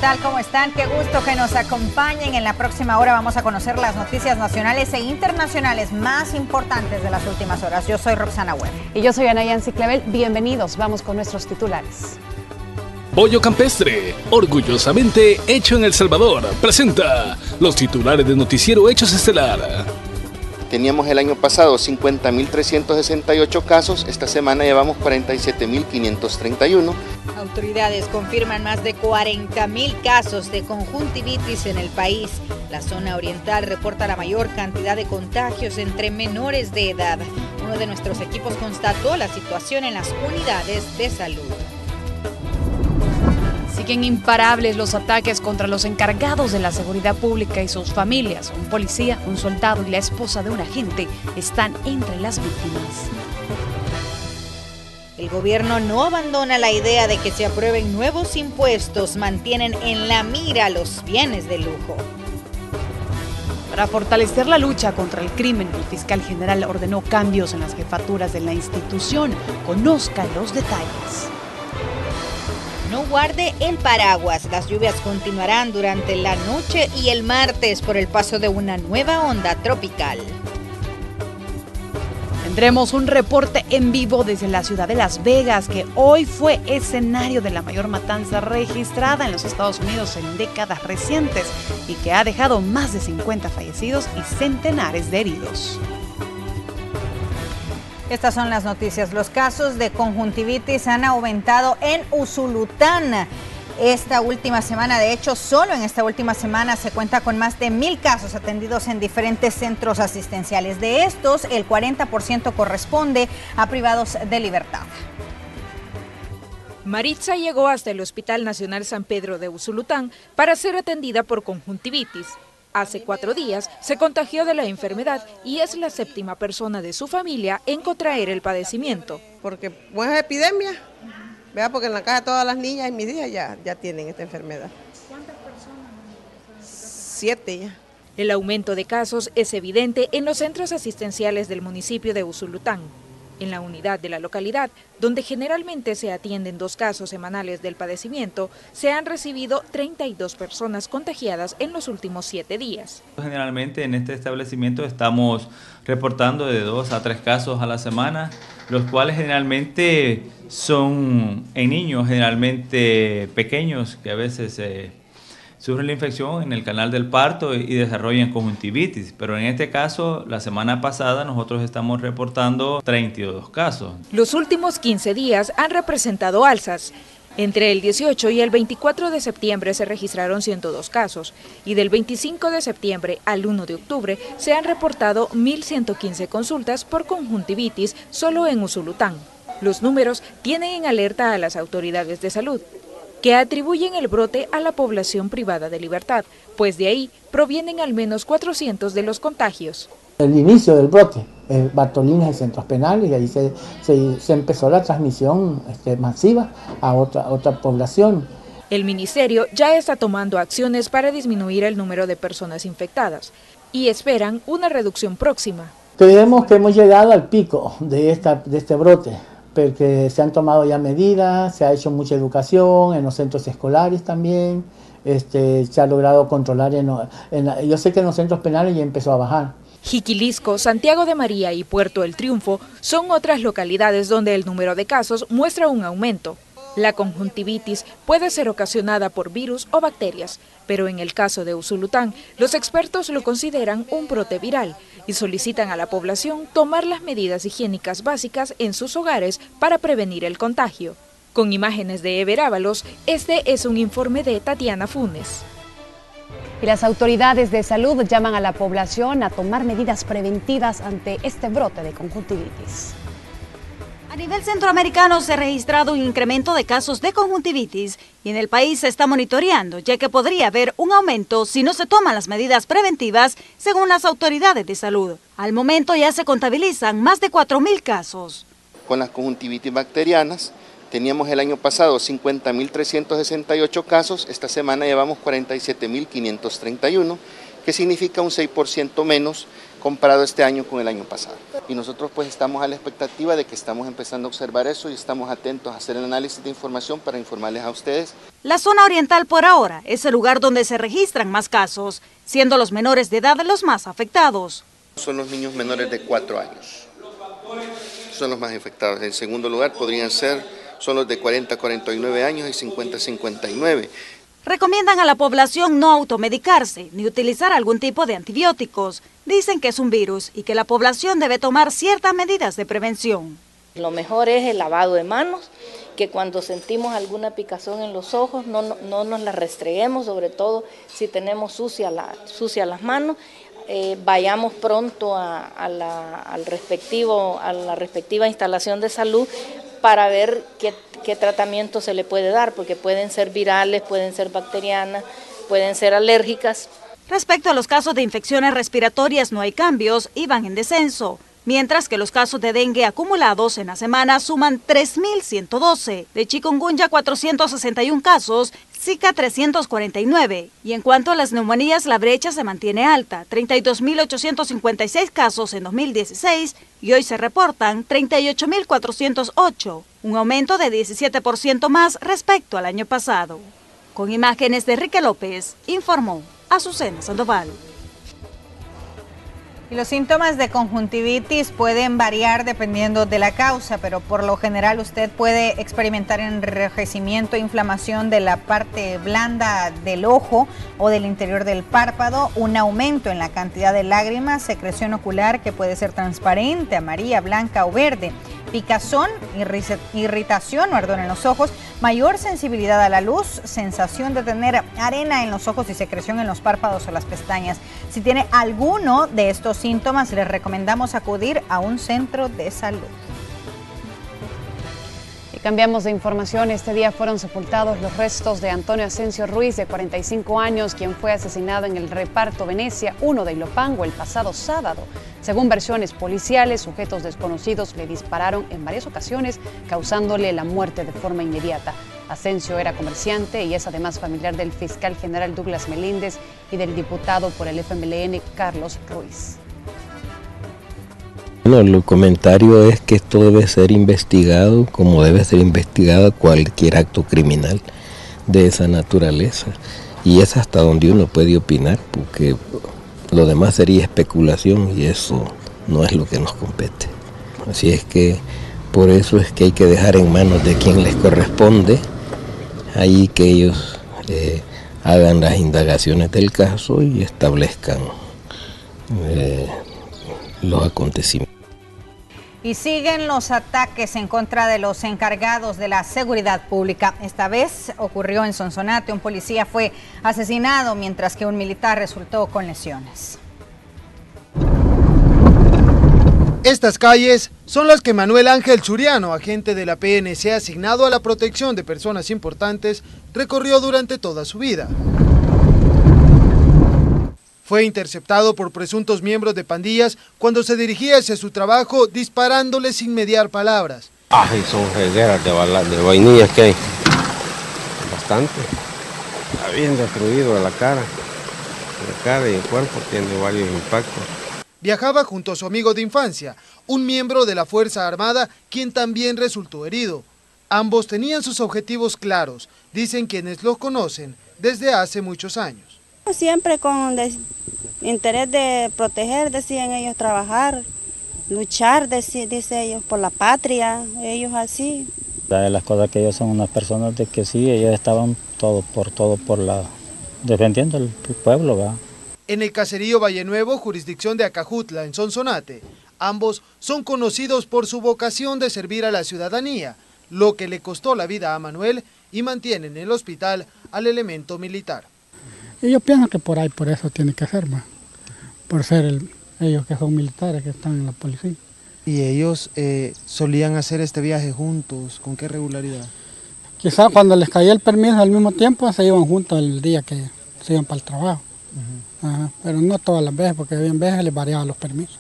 tal? ¿Cómo están? Qué gusto que nos acompañen. En la próxima hora vamos a conocer las noticias nacionales e internacionales más importantes de las últimas horas. Yo soy Roxana Webb. Y yo soy Ana Yancy Clavel. Bienvenidos. Vamos con nuestros titulares. Pollo Campestre, orgullosamente hecho en El Salvador, presenta los titulares de Noticiero Hechos Estelar. Teníamos el año pasado 50.368 casos, esta semana llevamos 47.531. Autoridades confirman más de 40.000 casos de conjuntivitis en el país. La zona oriental reporta la mayor cantidad de contagios entre menores de edad. Uno de nuestros equipos constató la situación en las unidades de salud. Siguen imparables los ataques contra los encargados de la seguridad pública y sus familias. Un policía, un soldado y la esposa de un agente están entre las víctimas. El gobierno no abandona la idea de que se aprueben nuevos impuestos, mantienen en la mira los bienes de lujo. Para fortalecer la lucha contra el crimen, el fiscal general ordenó cambios en las jefaturas de la institución. Conozca los detalles. No guarde el paraguas. Las lluvias continuarán durante la noche y el martes por el paso de una nueva onda tropical. Tendremos un reporte en vivo desde la ciudad de Las Vegas, que hoy fue escenario de la mayor matanza registrada en los Estados Unidos en décadas recientes y que ha dejado más de 50 fallecidos y centenares de heridos. Estas son las noticias. Los casos de conjuntivitis han aumentado en Usulután. Esta última semana, de hecho, solo en esta última semana se cuenta con más de 1,000 casos atendidos en diferentes centros asistenciales. De estos, el 40% corresponde a privados de libertad. Maritza llegó hasta el Hospital Nacional San Pedro de Usulután para ser atendida por conjuntivitis. Hace 4 días se contagió de la enfermedad y es la 7ª persona de su familia en contraer el padecimiento. Porque pues es epidemia, ¿verdad? Porque en la casa todas las niñas y mis hijas ya tienen esta enfermedad. ¿Cuántas personas? 7 ya. El aumento de casos es evidente en los centros asistenciales del municipio de Usulután. En la unidad de la localidad, donde generalmente se atienden 2 casos semanales del padecimiento, se han recibido 32 personas contagiadas en los últimos 7 días. Generalmente en este establecimiento estamos reportando de 2 a 3 casos a la semana, los cuales generalmente son en niños, generalmente pequeños, que a veces sufren la infección en el canal del parto y desarrollan conjuntivitis, pero en este caso, la semana pasada nosotros estamos reportando 32 casos. Los últimos 15 días han representado alzas. Entre el 18 y el 24 de septiembre se registraron 102 casos y del 25 de septiembre al 1 de octubre se han reportado 1.115 consultas por conjuntivitis solo en Usulután. Los números tienen en alerta a las autoridades de salud, que atribuyen el brote a la población privada de libertad, pues de ahí provienen al menos 400 de los contagios. El inicio del brote, Bartolinas y centros penales, y ahí se empezó la transmisión masiva a otra población. El ministerio ya está tomando acciones para disminuir el número de personas infectadas y esperan una reducción próxima. Creemos que hemos llegado al pico de este brote, porque se han tomado ya medidas, se ha hecho mucha educación en los centros escolares también, se ha logrado controlar, yo sé que en los centros penales ya empezó a bajar. Jiquilisco, Santiago de María y Puerto del Triunfo son otras localidades donde el número de casos muestra un aumento. La conjuntivitis puede ser ocasionada por virus o bacterias, pero en el caso de Usulután, los expertos lo consideran un brote viral y solicitan a la población tomar las medidas higiénicas básicas en sus hogares para prevenir el contagio. Con imágenes de Ever Ábalos, este es un informe de Tatiana Funes. Y las autoridades de salud llaman a la población a tomar medidas preventivas ante este brote de conjuntivitis. A nivel centroamericano se ha registrado un incremento de casos de conjuntivitis y en el país se está monitoreando, ya que podría haber un aumento si no se toman las medidas preventivas, según las autoridades de salud. Al momento ya se contabilizan más de 4.000 casos. Con las conjuntivitis bacterianas, teníamos el año pasado 50.368 casos, esta semana llevamos 47.531, que significa un 6% menos comparado este año con el año pasado. Y nosotros pues estamos a la expectativa de que estamos empezando a observar eso y estamos atentos a hacer el análisis de información para informarles a ustedes. La zona oriental por ahora es el lugar donde se registran más casos, siendo los menores de edad los más afectados. Son los niños menores de 4 años, son los más afectados. En segundo lugar son los de 40 a 49 años y 50 a 59. Recomiendan a la población no automedicarse ni utilizar algún tipo de antibióticos. Dicen que es un virus y que la población debe tomar ciertas medidas de prevención. Lo mejor es el lavado de manos, que cuando sentimos alguna picazón en los ojos no nos la restreguemos, sobre todo si tenemos sucias las manos. Vayamos pronto a la respectiva instalación de salud para ver qué tratamiento se le puede dar, porque pueden ser virales, pueden ser bacterianas, pueden ser alérgicas. Respecto a los casos de infecciones respiratorias no hay cambios y van en descenso, mientras que los casos de dengue acumulados en la semana suman 3.112, de chikungunya 461 casos, Zika 349, y en cuanto a las neumonías la brecha se mantiene alta, 32.856 casos en 2016 y hoy se reportan 38.408, un aumento de 17% más respecto al año pasado. Con imágenes de Enrique López, informó Azucena Sandoval. Y los síntomas de conjuntivitis pueden variar dependiendo de la causa, pero por lo general usted puede experimentar enrojecimiento e inflamación de la parte blanda del ojo o del interior del párpado, un aumento en la cantidad de lágrimas, secreción ocular que puede ser transparente, amarilla, blanca o verde, picazón, irritación o ardor en los ojos, mayor sensibilidad a la luz, sensación de tener arena en los ojos y secreción en los párpados o las pestañas. Si tiene alguno de estos síntomas, les recomendamos acudir a un centro de salud. Y cambiamos de información. Este día fueron sepultados los restos de Antonio Asensio Ruiz, de 45 años, quien fue asesinado en el reparto Venecia 1 de Ilopango el pasado sábado. Según versiones policiales, sujetos desconocidos le dispararon en varias ocasiones, causándole la muerte de forma inmediata. Asensio era comerciante y es además familiar del fiscal general Douglas Melíndez y del diputado por el FMLN Carlos Ruiz. Bueno, el comentario es que esto debe ser investigado como debe ser investigado cualquier acto criminal de esa naturaleza, y es hasta donde uno puede opinar, porque lo demás sería especulación y eso no es lo que nos compete. Así es que por eso es que hay que dejar en manos de quien les corresponde, ahí que ellos hagan las indagaciones del caso y establezcan los acontecimientos. Y siguen los ataques en contra de los encargados de la seguridad pública. Esta vez ocurrió en Sonsonate. Un policía fue asesinado mientras que un militar resultó con lesiones. Estas calles son las que Manuel Ángel Suriano, agente de la PNC asignado a la protección de personas importantes, recorrió durante toda su vida. Fue interceptado por presuntos miembros de pandillas cuando se dirigía hacia su trabajo disparándole sin mediar palabras. Son regueras de vainillas que hay. Bastante. Está bien destruido de la cara. La cara y el cuerpo tiene varios impactos. Viajaba junto a su amigo de infancia, un miembro de la Fuerza Armada, quien también resultó herido. Ambos tenían sus objetivos claros, dicen quienes los conocen desde hace muchos años. Siempre con interés de proteger, decían ellos, trabajar, luchar, dice ellos, por la patria, ellos así. De las cosas que ellos son unas personas de que sí, ellos estaban defendiendo el pueblo, ¿verdad? En el caserío Valle Nuevo, jurisdicción de Acajutla, en Sonsonate, ambos son conocidos por su vocación de servir a la ciudadanía, lo que le costó la vida a Manuel y mantiene en el hospital al elemento militar. Y yo pienso que por eso tiene que ser, más por ser ellos que son militares, que están en la policía. ¿Y ellos solían hacer este viaje juntos? ¿Con qué regularidad? Quizás cuando les caía el permiso al mismo tiempo se iban juntos el día que se iban para el trabajo. Pero no todas las veces, porque había veces les variaban los permisos.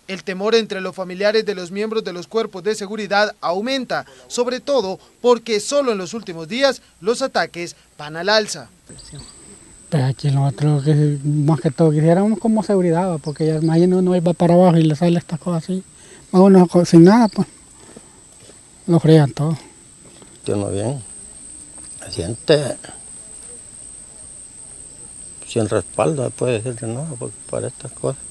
El temor entre los familiares de los miembros de los cuerpos de seguridad aumenta, sobre todo porque solo en los últimos días los ataques van al alza. Pues aquí nosotros más que todo quisiéramos como seguridad, porque ya imagino uno va para abajo y le sale estas cosas así. Más uno sin nada, pues lo fregan todo. Uno bien, se siente sin respaldo, no puede decir de nada para estas cosas.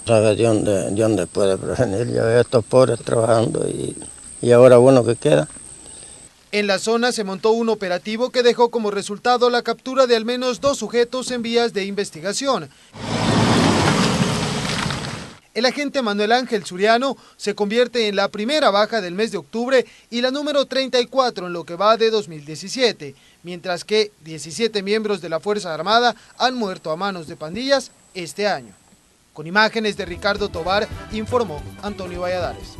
¿Sabe de dónde puede prevenir? Ya veo a estos pobres trabajando y ahora uno que queda. En la zona se montó un operativo que dejó como resultado la captura de al menos 2 sujetos en vías de investigación. El agente Manuel Ángel Suriano se convierte en la primera baja del mes de octubre y la número 34 en lo que va de 2017, mientras que 17 miembros de la Fuerza Armada han muerto a manos de pandillas este año. Con imágenes de Ricardo Tobar, informó Antonio Valladares.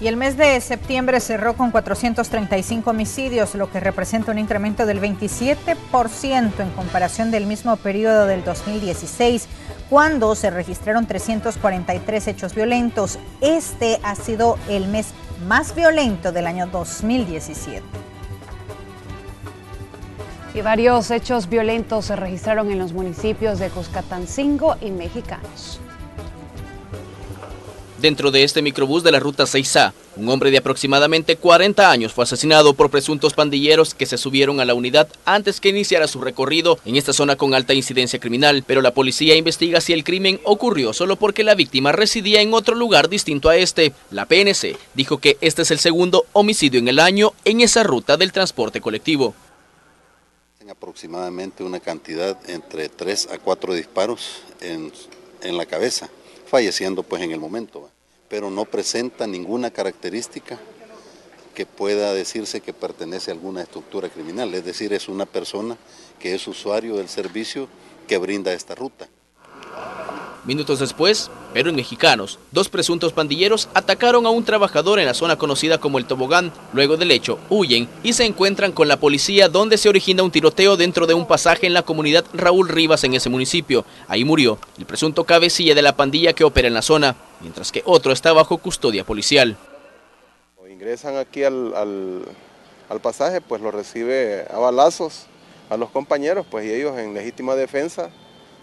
Y el mes de septiembre cerró con 435 homicidios, lo que representa un incremento del 27% en comparación del mismo periodo del 2016, cuando se registraron 343 hechos violentos. Este ha sido el mes más violento del año 2017. Y varios hechos violentos se registraron en los municipios de Cuscatancingo y Mexicanos. Dentro de este microbús de la Ruta 6A, un hombre de aproximadamente 40 años fue asesinado por presuntos pandilleros que se subieron a la unidad antes que iniciara su recorrido en esta zona con alta incidencia criminal. Pero la policía investiga si el crimen ocurrió solo porque la víctima residía en otro lugar distinto a este. La PNC dijo que este es el segundo homicidio en el año en esa ruta del transporte colectivo. Aproximadamente una cantidad entre 3 a 4 disparos en la cabeza, falleciendo pues en el momento, pero no presenta ninguna característica que pueda decirse que pertenece a alguna estructura criminal, es decir, es una persona que es usuario del servicio que brinda esta ruta. Minutos después, pero en Mexicanos, 2 presuntos pandilleros atacaron a un trabajador en la zona conocida como El Tobogán. Luego del hecho, huyen y se encuentran con la policía, donde se origina un tiroteo dentro de un pasaje en la comunidad Raúl Rivas en ese municipio. Ahí murió el presunto cabecilla de la pandilla que opera en la zona, mientras que otro está bajo custodia policial. Ingresan aquí al pasaje, pues lo recibe a balazos a los compañeros, pues y ellos en legítima defensa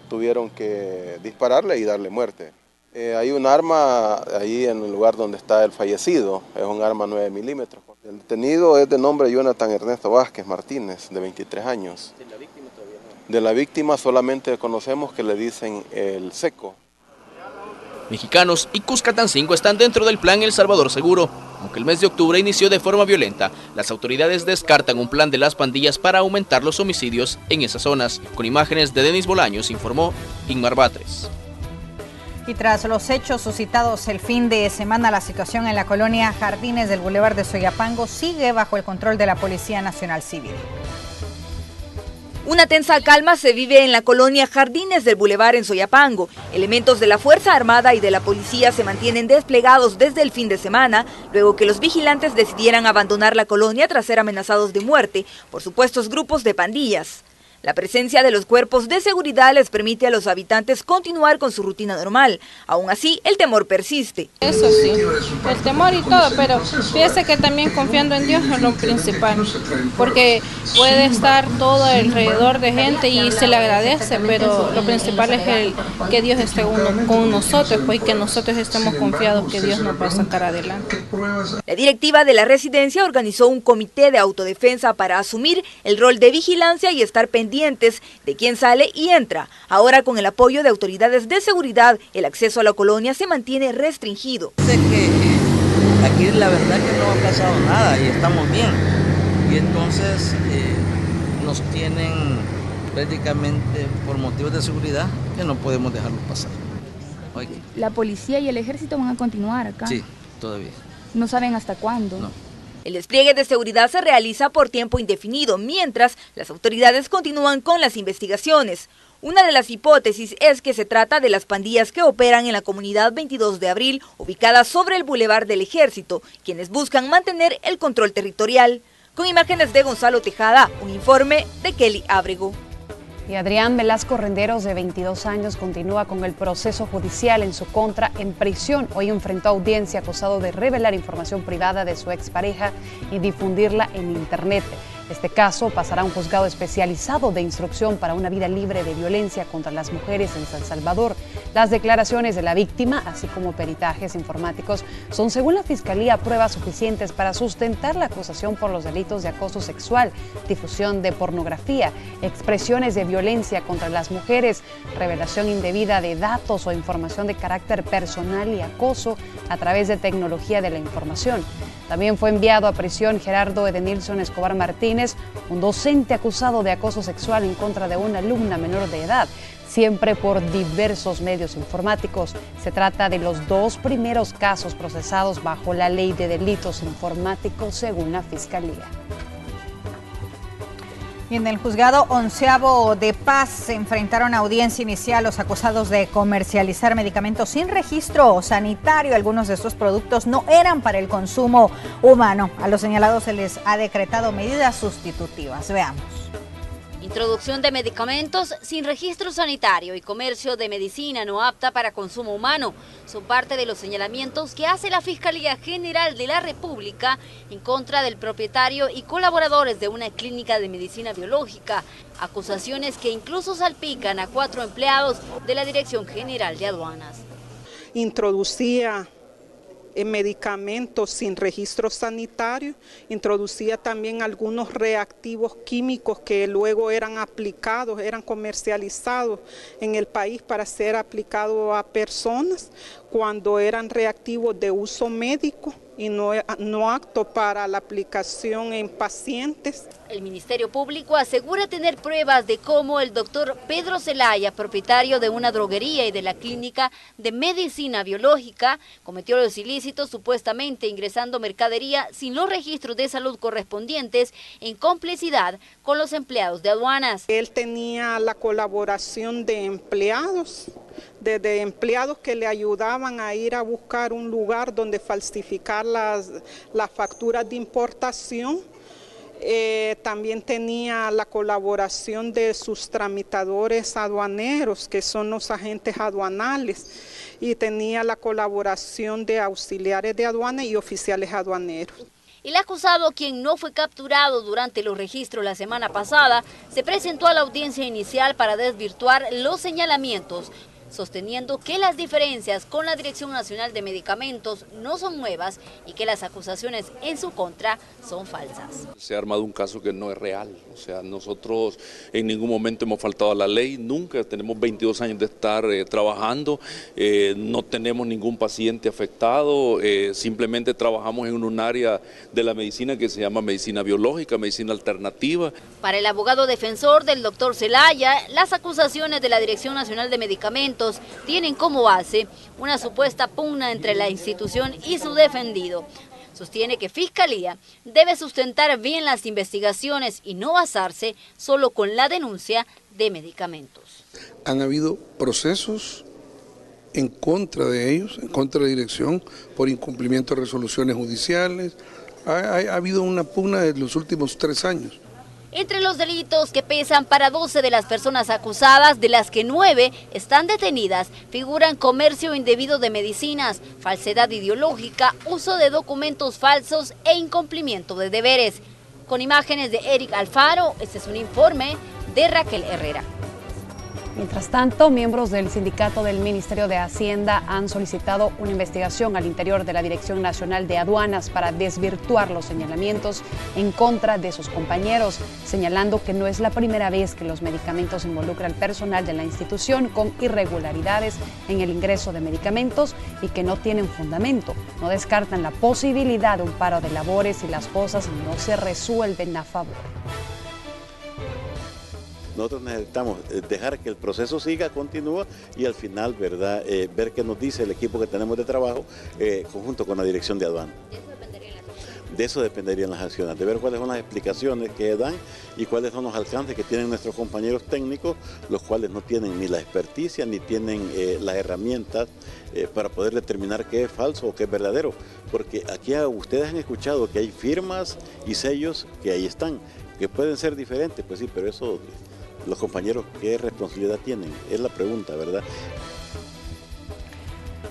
tuvieron que dispararle y darle muerte. Hay un arma ahí en el lugar donde está el fallecido, es un arma 9 milímetros. El detenido es de nombre Jonathan Ernesto Vázquez Martínez, de 23 años. ¿De la víctima todavía no? De la víctima solamente conocemos que le dicen el Seco. Mexicanos y Cuscatancingo están dentro del plan El Salvador Seguro. Aunque el mes de octubre inició de forma violenta, las autoridades descartan un plan de las pandillas para aumentar los homicidios en esas zonas. Con imágenes de Denis Bolaños, informó Inmar Batres. Y tras los hechos suscitados el fin de semana, la situación en la colonia Jardines del Boulevard de Soyapango sigue bajo el control de la Policía Nacional Civil. Una tensa calma se vive en la colonia Jardines del Boulevard en Soyapango. Elementos de la Fuerza Armada y de la policía se mantienen desplegados desde el fin de semana, luego que los vigilantes decidieran abandonar la colonia tras ser amenazados de muerte por supuestos grupos de pandillas. La presencia de los cuerpos de seguridad les permite a los habitantes continuar con su rutina normal. Aún así, el temor persiste. Eso sí, el temor y todo, pero fíjese que también confiando en Dios es lo principal, porque puede estar todo alrededor de gente y se le agradece, pero lo principal es que Dios esté con nosotros, pues, y que nosotros estemos confiados que Dios nos va a sacar adelante. La directiva de la residencia organizó un comité de autodefensa para asumir el rol de vigilancia y estar pendientes de quién sale y entra. Ahora, con el apoyo de autoridades de seguridad, el acceso a la colonia se mantiene restringido. Sé que aquí la verdad que no ha pasado nada y estamos bien. Y entonces nos tienen prácticamente por motivos de seguridad que no podemos dejarlos pasar. Oye. ¿La policía y el ejército van a continuar acá? Sí, todavía. ¿No saben hasta cuándo? No. El despliegue de seguridad se realiza por tiempo indefinido, mientras las autoridades continúan con las investigaciones. Una de las hipótesis es que se trata de las pandillas que operan en la comunidad 22 de abril, ubicada sobre el Boulevard del Ejército, quienes buscan mantener el control territorial. Con imágenes de Gonzalo Tejada, un informe de Kelly Ábrego. Y Adrián Velasco Renderos, de 22 años, continúa con el proceso judicial en su contra en prisión. Hoy enfrentó audiencia acusado de revelar información privada de su expareja y difundirla en internet. Este caso pasará a un juzgado especializado de instrucción para una vida libre de violencia contra las mujeres en San Salvador. Las declaraciones de la víctima, así como peritajes informáticos, son, según la Fiscalía, pruebas suficientes para sustentar la acusación por los delitos de acoso sexual, difusión de pornografía, expresiones de violencia contra las mujeres, revelación indebida de datos o información de carácter personal y acoso a través de tecnología de la información. También fue enviado a prisión Gerardo Edenilson Escobar Martínez, un docente acusado de acoso sexual en contra de una alumna menor de edad, siempre por diversos medios informáticos. Se trata de los 2 primeros casos procesados bajo la Ley de Delitos Informáticos, según la Fiscalía. Y en el juzgado 11º de Paz se enfrentaron a audiencia inicial los acusados de comercializar medicamentos sin registro sanitario. Algunos de estos productos no eran para el consumo humano. A los señalados se les ha decretado medidas sustitutivas. Veamos. Introducción de medicamentos sin registro sanitario y comercio de medicina no apta para consumo humano son parte de los señalamientos que hace la Fiscalía General de la República en contra del propietario y colaboradores de una clínica de medicina biológica. Acusaciones que incluso salpican a 4 empleados de la Dirección General de Aduanas. Introducía medicamentos sin registro sanitario, introducía también algunos reactivos químicos que luego eran aplicados, eran comercializados en el país para ser aplicados a personas cuando eran reactivos de uso médico y no apto para la aplicación en pacientes. El Ministerio Público asegura tener pruebas de cómo el doctor Pedro Zelaya, propietario de una droguería y de la clínica de medicina biológica, cometió los ilícitos supuestamente ingresando mercadería sin los registros de salud correspondientes en complicidad con los empleados de aduanas. Él tenía la colaboración de empleados, de empleados que le ayudaban a ir a buscar un lugar donde falsificar las facturas de importación. También tenía la colaboración de sus tramitadores aduaneros, que son los agentes aduanales, y tenía la colaboración de auxiliares de aduana y oficiales aduaneros. El acusado, quien no fue capturado durante los registros la semana pasada, se presentó a la audiencia inicial para desvirtuar los señalamientos, sosteniendo que las diferencias con la Dirección Nacional de Medicamentos no son nuevas y que las acusaciones en su contra son falsas. Se ha armado un caso que no es real, o sea, nosotros en ningún momento hemos faltado a la ley, nunca, tenemos 22 años de estar trabajando, no tenemos ningún paciente afectado, simplemente trabajamos en un área de la medicina que se llama medicina biológica, medicina alternativa. Para el abogado defensor del doctor Zelaya, las acusaciones de la Dirección Nacional de Medicamentos tienen como base una supuesta pugna entre la institución y su defendido. Sostiene que Fiscalía debe sustentar bien las investigaciones y no basarse solo con la denuncia de medicamentos. Han habido procesos en contra de ellos, en contra de la dirección, por incumplimiento de resoluciones judiciales. Ha habido una pugna de los últimos 3 años. Entre los delitos que pesan para 12 de las personas acusadas, de las que 9 están detenidas, figuran comercio indebido de medicinas, falsedad ideológica, uso de documentos falsos e incumplimiento de deberes. Con imágenes de Eric Alfaro, este es un informe de Raquel Herrera. Mientras tanto, miembros del sindicato del Ministerio de Hacienda han solicitado una investigación al interior de la Dirección Nacional de Aduanas para desvirtuar los señalamientos en contra de sus compañeros, señalando que no es la primera vez que los medicamentos involucran al personal de la institución con irregularidades en el ingreso de medicamentos y que no tienen fundamento. No descartan la posibilidad de un paro de labores si las cosas no se resuelven a favor. Nosotros necesitamos dejar que el proceso siga, continúa y al final, ¿verdad? Ver qué nos dice el equipo que tenemos de trabajo conjunto con la dirección de aduana. De eso dependerían las acciones, de ver cuáles son las explicaciones que dan y cuáles son los alcances que tienen nuestros compañeros técnicos, los cuales no tienen ni la experticia ni tienen las herramientas para poder determinar qué es falso o qué es verdadero. Porque aquí ustedes han escuchado que hay firmas y sellos que ahí están, que pueden ser diferentes, pues sí, pero eso... Los compañeros, ¿qué responsabilidad tienen? Es la pregunta, ¿verdad?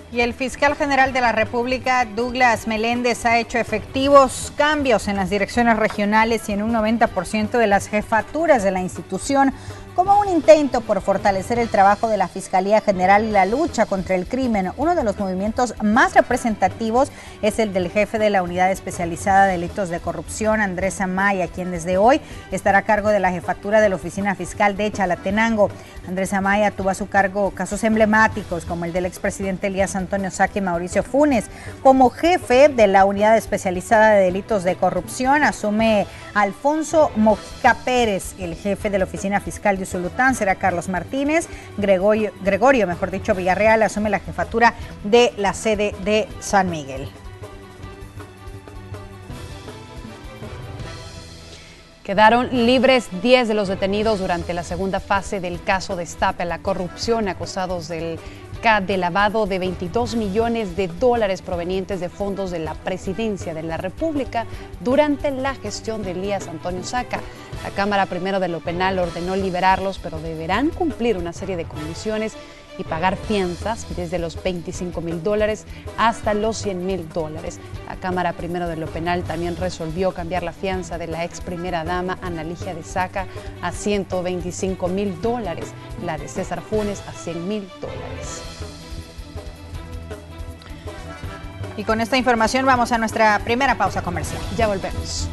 Y el fiscal general de la República, Douglas Meléndez, ha hecho efectivos cambios en las direcciones regionales y en un 90% de las jefaturas de la institución, como un intento por fortalecer el trabajo de la Fiscalía General y la lucha contra el crimen. Uno de los movimientos más representativos es el del jefe de la Unidad Especializada de Delitos de Corrupción, Andrés Amaya, quien desde hoy estará a cargo de la jefatura de la Oficina Fiscal de Chalatenango. Andrés Amaya tuvo a su cargo casos emblemáticos como el del expresidente Elías Antonio Saque y Mauricio Funes. Como jefe de la Unidad Especializada de Delitos de Corrupción asume Alfonso Mojica Pérez. El jefe de la Oficina Fiscal de Usulután será Carlos Martínez. Gregorio Villarreal asume la jefatura de la sede de San Miguel. Quedaron libres 10 de los detenidos durante la segunda fase del caso Destape a la corrupción, acusados de lavado de $22 millones provenientes de fondos de la Presidencia de la República durante la gestión de Elías Antonio Saca. La Cámara Primero de lo Penal ordenó liberarlos, pero deberán cumplir una serie de condiciones y pagar fianzas desde los $25,000 hasta los $100,000. La Cámara Primero de lo Penal también resolvió cambiar la fianza de la ex primera dama Ana Ligia de Saca a $125,000, la de César Funes a $100,000. Y con esta información vamos a nuestra primera pausa comercial. Ya volvemos.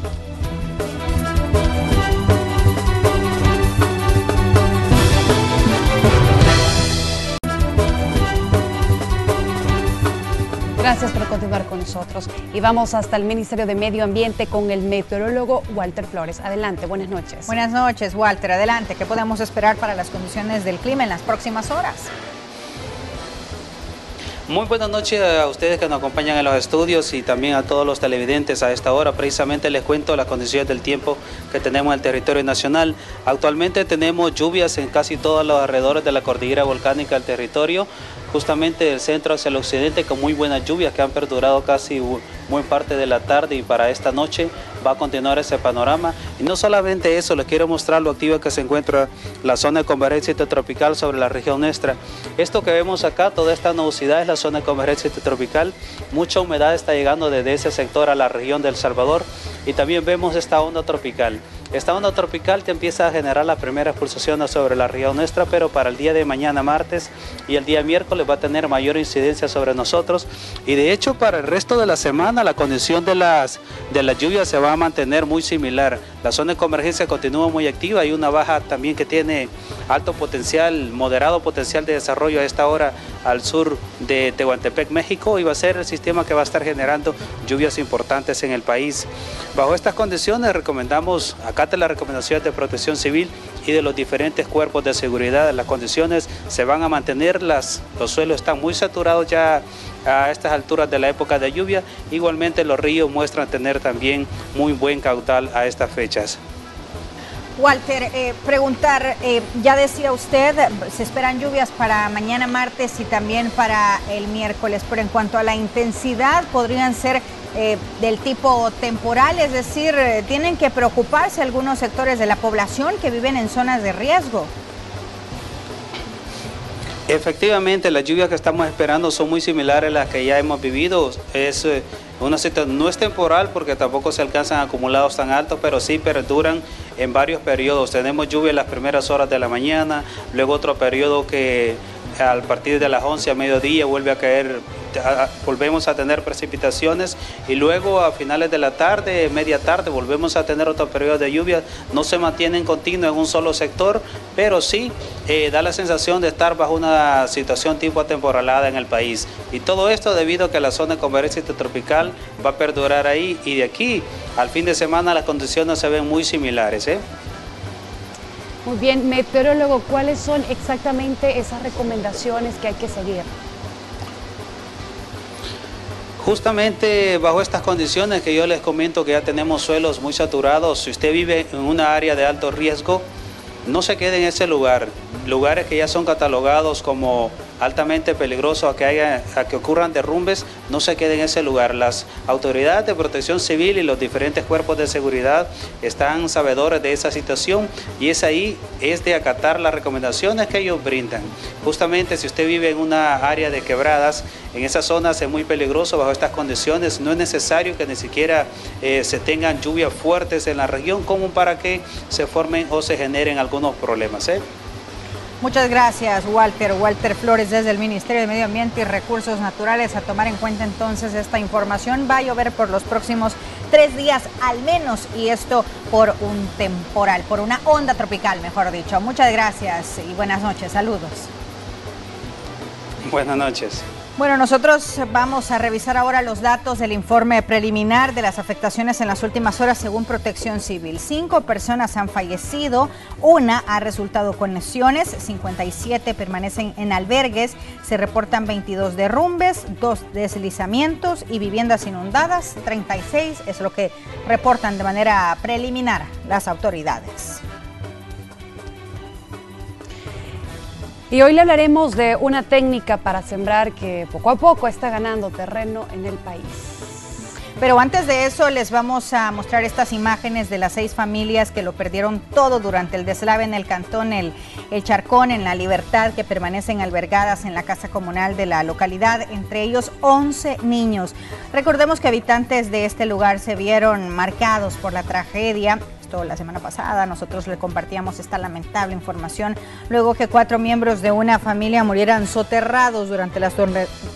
Gracias por continuar con nosotros. Y vamos hasta el Ministerio de Medio Ambiente con el meteorólogo Walter Flores. Adelante, buenas noches. Buenas noches, Walter. Adelante. ¿Qué podemos esperar para las condiciones del clima en las próximas horas? Muy buenas noches a ustedes que nos acompañan en los estudios y también a todos los televidentes a esta hora. Precisamente les cuento las condiciones del tiempo que tenemos en el territorio nacional. Actualmente tenemos lluvias en casi todos los alrededores de la cordillera volcánica del territorio, justamente del centro hacia el occidente, con muy buenas lluvias que han perdurado casi muy parte de la tarde, y para esta noche va a continuar ese panorama. Y no solamente eso, les quiero mostrar lo activa que se encuentra la zona de convergencia intertropical sobre la región nuestra. Esto que vemos acá, toda esta nubosidad es la zona de convergencia intertropical. Mucha humedad está llegando desde ese sector a la región de El Salvador, y también vemos esta onda tropical. Esta onda tropical que empieza a generar las primeras pulsaciones sobre la región nuestra, pero para el día de mañana martes y el día miércoles va a tener mayor incidencia sobre nosotros, y de hecho para el resto de la semana la condición de las lluvias se va a mantener muy similar. La zona de convergencia continúa muy activa, hay una baja también que tiene alto potencial, moderado potencial de desarrollo a esta hora al sur de Tehuantepec, México, y va a ser el sistema que va a estar generando lluvias importantes en el país. Bajo estas condiciones recomendamos, acate las recomendaciones de Protección Civil y de los diferentes cuerpos de seguridad. Las condiciones se van a mantener, los suelos están muy saturados ya a estas alturas de la época de lluvia. Igualmente los ríos muestran tener también muy buen caudal a estas fechas. Walter, preguntar, ya decía usted, se esperan lluvias para mañana martes y también para el miércoles, pero en cuanto a la intensidad, podrían ser del tipo temporal, es decir, tienen que preocuparse algunos sectores de la población que viven en zonas de riesgo. Efectivamente, las lluvias que estamos esperando son muy similares a las que ya hemos vivido. Es una situación, no es temporal porque tampoco se alcanzan acumulados tan altos, pero sí perduran en varios periodos. Tenemos lluvia en las primeras horas de la mañana, luego otro periodo que a partir de las 11 a mediodía vuelve a caer, volvemos a tener precipitaciones, y luego a finales de la tarde, media tarde, volvemos a tener otro periodo de lluvia. No se mantienen continuos en un solo sector, pero sí da la sensación de estar bajo una situación tipo atemporalada en el país. Y todo esto debido a que la zona de convergencia intertropical va a perdurar ahí, y de aquí al fin de semana las condiciones se ven muy similares. Muy bien, meteorólogo, ¿cuáles son exactamente esas recomendaciones que hay que seguir? Justamente bajo estas condiciones que yo les comento, que ya tenemos suelos muy saturados, si usted vive en una área de alto riesgo, no se quede en ese lugar. Lugares que ya son catalogados como altamente peligroso a que ocurran derrumbes, no se quede en ese lugar. Las autoridades de protección civil y los diferentes cuerpos de seguridad están sabedores de esa situación y es de acatar las recomendaciones que ellos brindan. Justamente si usted vive en una área de quebradas, en esas zonas es muy peligroso bajo estas condiciones, no es necesario que ni siquiera se tengan lluvias fuertes en la región como para que se formen o se generen algunos problemas. Muchas gracias, Walter. Walter Flores desde el Ministerio de Medio Ambiente y Recursos Naturales. A tomar en cuenta entonces esta información. Va a llover por los próximos 3 días al menos y esto por un temporal, por una onda tropical, mejor dicho. Muchas gracias y buenas noches. Saludos. Buenas noches. Bueno, nosotros vamos a revisar ahora los datos del informe preliminar de las afectaciones en las últimas horas según Protección Civil. 5 personas han fallecido, 1 ha resultado con lesiones, 57 permanecen en albergues, se reportan 22 derrumbes, 2 deslizamientos y viviendas inundadas, 36 es lo que reportan de manera preliminar las autoridades. Y hoy le hablaremos de una técnica para sembrar que poco a poco está ganando terreno en el país. Pero antes de eso les vamos a mostrar estas imágenes de las 6 familias que lo perdieron todo durante el deslave en el cantón El Charcón, en La Libertad, que permanecen albergadas en la casa comunal de la localidad, entre ellos 11 niños. Recordemos que habitantes de este lugar se vieron marcados por la tragedia. La semana pasada nosotros le compartíamos esta lamentable información luego que 4 miembros de una familia murieran soterrados durante las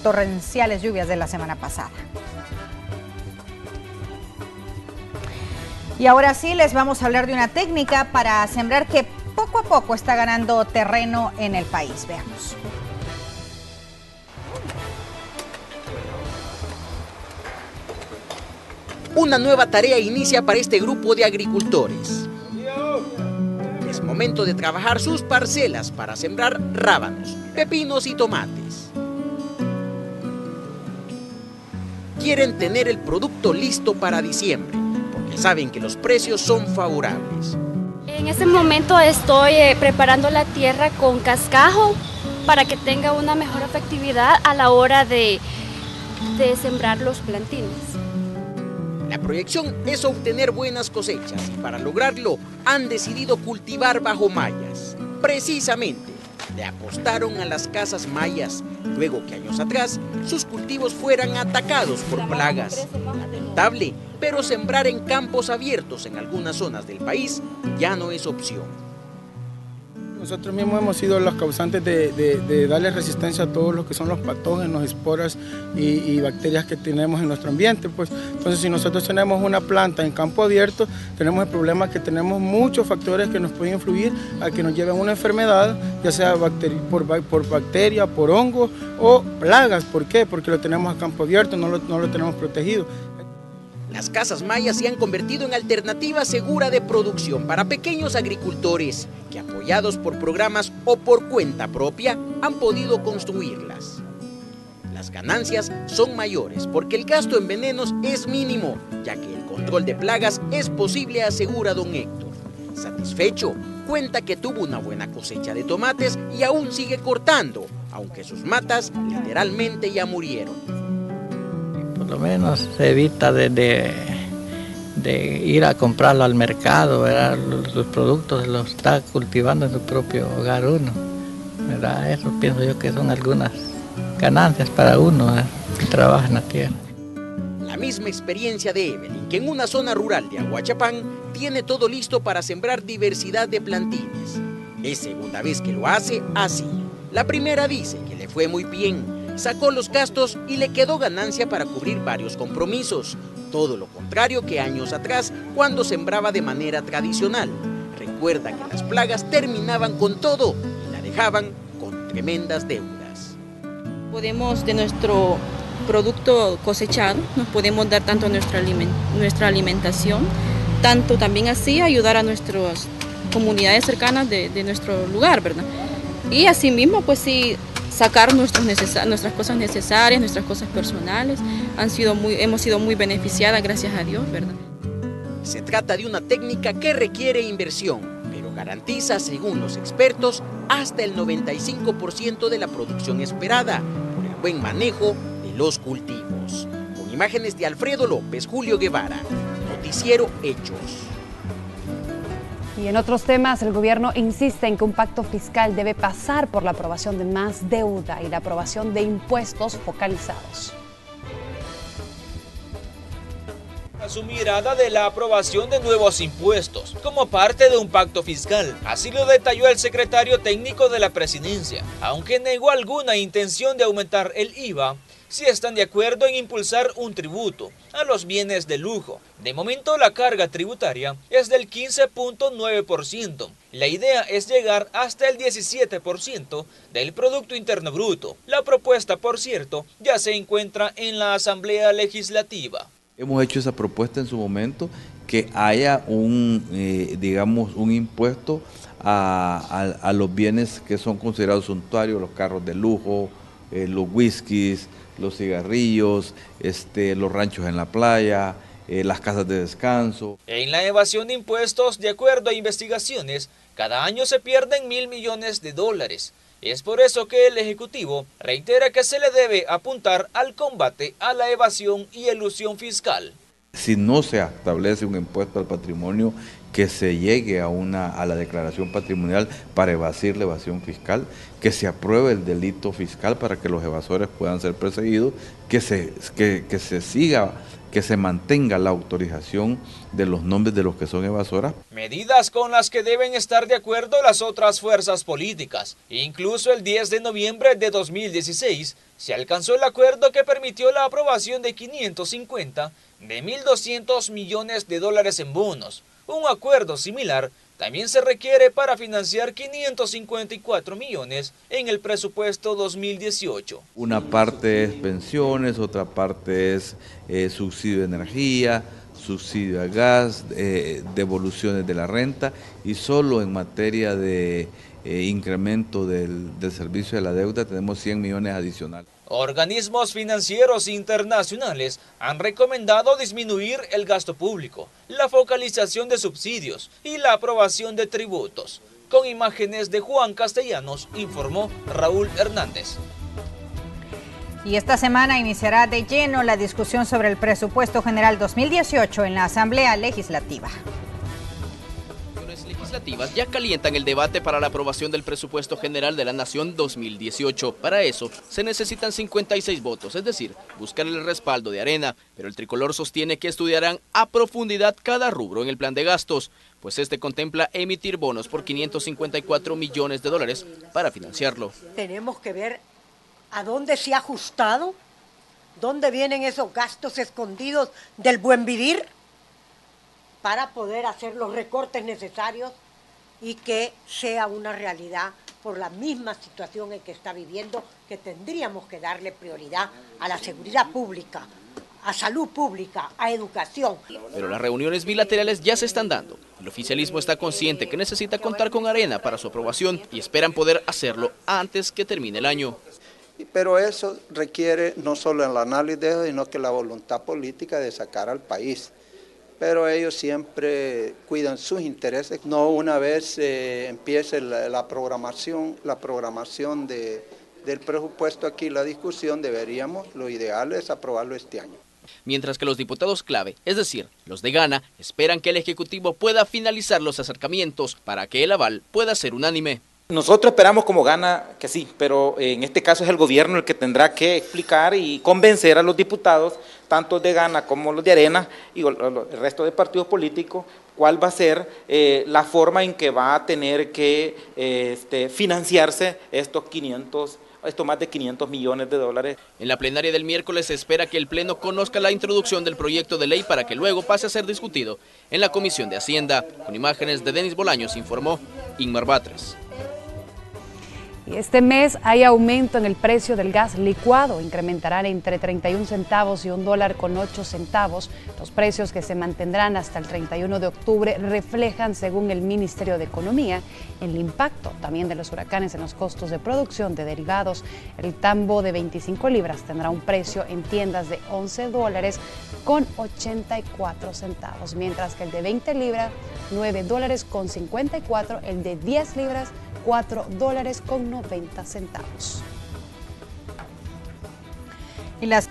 torrenciales lluvias de la semana pasada. Y ahora sí les vamos a hablar de una técnica para sembrar que poco a poco está ganando terreno en el país. Veamos. Una nueva tarea inicia para este grupo de agricultores. Es momento de trabajar sus parcelas para sembrar rábanos, pepinos y tomates. Quieren tener el producto listo para diciembre, porque saben que los precios son favorables. En este momento estoy preparando la tierra con cascajo para que tenga una mejor efectividad a la hora de sembrar los plantines. La proyección es obtener buenas cosechas y para lograrlo han decidido cultivar bajo mallas. Precisamente, le apostaron a las casas mayas, luego que años atrás sus cultivos fueran atacados por plagas. Lamentable, pero sembrar en campos abiertos en algunas zonas del país ya no es opción. Nosotros mismos hemos sido los causantes de darle resistencia a todos lo que son los patógenos, esporas y bacterias que tenemos en nuestro ambiente. Pues. Entonces, si nosotros tenemos una planta en campo abierto, tenemos el problema que tenemos muchos factores que nos pueden influir a que nos lleven una enfermedad, ya sea por bacteria, por hongo o plagas. ¿Por qué? Porque lo tenemos a campo abierto, no lo tenemos protegido. Las casas mayas se han convertido en alternativa segura de producción para pequeños agricultores que, apoyados por programas o por cuenta propia, han podido construirlas. Las ganancias son mayores porque el gasto en venenos es mínimo, ya que el control de plagas es posible, asegura don Héctor. Satisfecho, cuenta que tuvo una buena cosecha de tomates y aún sigue cortando, aunque sus matas literalmente ya murieron. Por lo menos se evita de ir a comprarlo al mercado, ¿verdad? Los productos los está cultivando en su propio hogar uno, ¿verdad? Eso pienso yo que son algunas ganancias para uno, ¿verdad? Que trabaja en la tierra. La misma experiencia de Evelyn, que en una zona rural de Aguachapán tiene todo listo para sembrar diversidad de plantines. Es segunda vez que lo hace así. La primera dice que le fue muy bien. Sacó los gastos y le quedó ganancia para cubrir varios compromisos. Todo lo contrario que años atrás, cuando sembraba de manera tradicional. Recuerda que las plagas terminaban con todo y la dejaban con tremendas deudas. Podemos, de nuestro producto cosechado, nos podemos dar tanto nuestra alimentación, tanto también así ayudar a nuestras comunidades cercanas de nuestro lugar, ¿verdad? Y asimismo, pues sí, sacar nuestras cosas necesarias, nuestras cosas personales. Hemos sido muy beneficiadas, gracias a Dios, ¿verdad? Se trata de una técnica que requiere inversión, pero garantiza, según los expertos, hasta el 95% de la producción esperada por el buen manejo de los cultivos. Con imágenes de Alfredo López, Julio Guevara, Noticiero Hechos. Y en otros temas, el gobierno insiste en que un pacto fiscal debe pasar por la aprobación de más deuda y la aprobación de impuestos focalizados. Su mirada de la aprobación de nuevos impuestos como parte de un pacto fiscal. Así lo detalló el secretario técnico de la presidencia, aunque negó alguna intención de aumentar el IVA. Si están de acuerdo en impulsar un tributo a los bienes de lujo. De momento la carga tributaria es del 15.9%. La idea es llegar hasta el 17% del Producto Interno Bruto. La propuesta, por cierto, ya se encuentra en la Asamblea Legislativa. Hemos hecho esa propuesta en su momento, que haya digamos, un impuesto a los bienes que son considerados suntuarios, los carros de lujo, los whiskies, los cigarrillos, los ranchos en la playa, las casas de descanso. En la evasión de impuestos, de acuerdo a investigaciones, cada año se pierden $1.000 millones. Es por eso que el Ejecutivo reitera que se le debe apuntar al combate a la evasión y elusión fiscal. Si no se establece un impuesto al patrimonio, que se llegue a la declaración patrimonial para evasir la evasión fiscal, que se apruebe el delito fiscal para que los evasores puedan ser perseguidos, que se mantenga la autorización de los nombres de los que son evasoras. Medidas con las que deben estar de acuerdo las otras fuerzas políticas. Incluso el 10 de noviembre de 2016 se alcanzó el acuerdo que permitió la aprobación de 550 de $1.200 millones en bonos. Un acuerdo similar también se requiere para financiar 554 millones en el presupuesto 2018. Una parte es pensiones, otra parte es subsidio de energía, subsidio a gas, devoluciones de la renta, y solo en materia de incremento del servicio de la deuda tenemos 100 millones adicionales. Organismos financieros internacionales han recomendado disminuir el gasto público, la focalización de subsidios y la aprobación de tributos. Con imágenes de Juan Castellanos, informó Raúl Hernández. Y esta semana iniciará de lleno la discusión sobre el presupuesto general 2018 en la Asamblea Legislativa. Legislativas ya calientan el debate para la aprobación del presupuesto general de la Nación 2018. Para eso se necesitan 56 votos, es decir, buscar el respaldo de Arena, pero el tricolor sostiene que estudiarán a profundidad cada rubro en el plan de gastos, pues este contempla emitir bonos por $554 millones para financiarlo. Tenemos que ver a dónde se ha ajustado, dónde vienen esos gastos escondidos del buen vivir, para poder hacer los recortes necesarios y que sea una realidad por la misma situación en que está viviendo, que tendríamos que darle prioridad a la seguridad pública, a salud pública, a educación. Pero las reuniones bilaterales ya se están dando. El oficialismo está consciente que necesita contar con Arena para su aprobación y esperan poder hacerlo antes que termine el año. Pero eso requiere no solo el análisis de eso, sino que la voluntad política de sacar al país. Pero ellos siempre cuidan sus intereses. No una vez empiece la programación del presupuesto aquí, la discusión, lo ideal es aprobarlo este año. Mientras que los diputados clave, es decir, los de Gana, esperan que el Ejecutivo pueda finalizar los acercamientos para que el aval pueda ser unánime. Nosotros esperamos como Gana que sí, pero en este caso es el gobierno el que tendrá que explicar y convencer a los diputados, tanto de Gana como los de Arena y el resto de partidos políticos, cuál va a ser la forma en que va a tener que financiarse estos más de 500 millones de dólares. En la plenaria del miércoles se espera que el Pleno conozca la introducción del proyecto de ley para que luego pase a ser discutido en la Comisión de Hacienda. Con imágenes de Denis Bolaños, informó Inmar Batres. Y este mes hay aumento en el precio del gas licuado, incrementarán entre 31 centavos y $1.08. Los precios, que se mantendrán hasta el 31 de octubre, reflejan, según el Ministerio de Economía, el impacto también de los huracanes en los costos de producción de derivados. El tambo de 25 libras tendrá un precio en tiendas de $11.84, mientras que el de 20 libras, $9.54, el de 10 libras, $4.90. Y los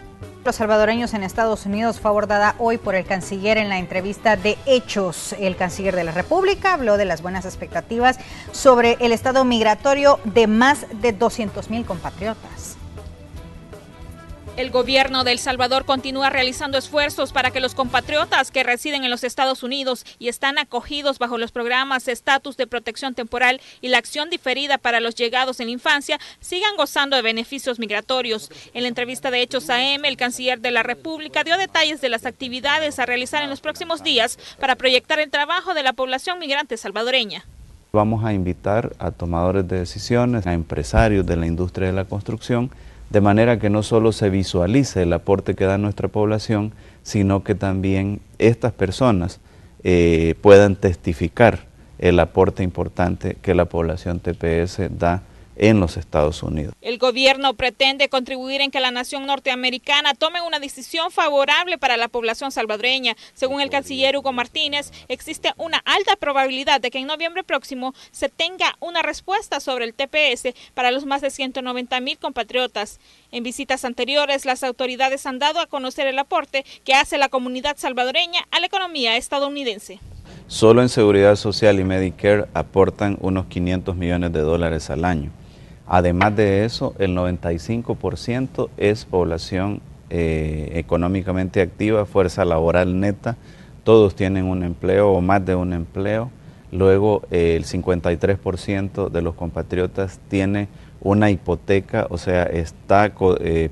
salvadoreños en Estados Unidos fue abordada hoy por el canciller en la entrevista de Hechos. El canciller de la República habló de las buenas expectativas sobre el estado migratorio de más de 200,000 compatriotas. El gobierno de El Salvador continúa realizando esfuerzos para que los compatriotas que residen en los Estados Unidos y están acogidos bajo los programas Estatus de Protección Temporal y la Acción Diferida para los Llegados en la Infancia sigan gozando de beneficios migratorios. En la entrevista de Hechos AM, el canciller de la República dio detalles de las actividades a realizar en los próximos días para proyectar el trabajo de la población migrante salvadoreña. Vamos a invitar a tomadores de decisiones, a empresarios de la industria de la construcción, de manera que no solo se visualice el aporte que da nuestra población, sino que también estas personas puedan testificar el aporte importante que la población TPS da en los Estados Unidos. El gobierno pretende contribuir en que la nación norteamericana tome una decisión favorable para la población salvadoreña. Según el canciller Hugo Martínez, existe una alta probabilidad de que en noviembre próximo se tenga una respuesta sobre el TPS para los más de 190,000 compatriotas. En visitas anteriores, las autoridades han dado a conocer el aporte que hace la comunidad salvadoreña a la economía estadounidense. Solo en Seguridad Social y Medicare aportan unos $500 millones al año. Además de eso, el 95% es población económicamente activa, fuerza laboral neta, todos tienen un empleo o más de un empleo. Luego el 53% de los compatriotas tiene una hipoteca, o sea, está